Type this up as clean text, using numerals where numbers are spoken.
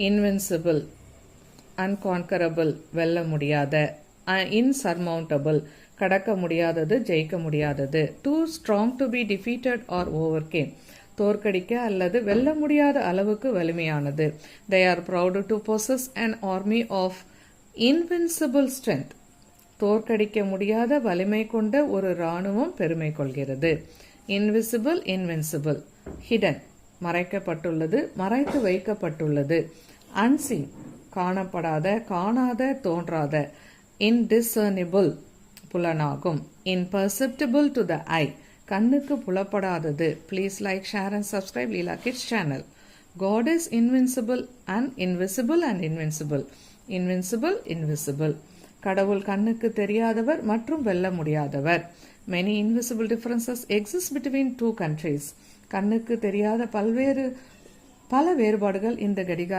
Invincible, அன்கான்கரபிள், வெல்ல முடியாத. இன்சர்மவுண்டபிள், கடக்க முடியாதது, ஜெயிக்க முடியாதது. Too strong to be defeated or overcome, தோற்கடிக்க அல்லது வெல்ல முடியாத அளவுக்கு வலிமையானது. They are proud to possess an army of invincible strength. தோற்கடிக்க முடியாத வலிமை கொண்ட ஒரு இராணுவம் பெருமை கொள்கிறது. Invisible, invincible. ஹிடன், மறைக்கப்பட்டுள்ளது, மறைத்து வைக்கப்பட்டுள்ளது. அன்சீன், காணப்படாத, காணாத, தோன்றாத. இன்டிசர்னிபிள், புலனாகும். இம்பர்செப்டிபிள் டு த ஐ, கண்ணுக்கு புலப்படாதது. Please like, share and subscribe Leela kids channel. God is invincible and invisible and invincible. Invincible, invisible. கடவுள் கண்ணுக்கு தெரியாதவர் மற்றும் வெல்ல முடியாதவர். Many invisible differences exist between two countries. கண்ணுக்கு தெரியாத பல வேறுபாடுகள் இந்த கடிகார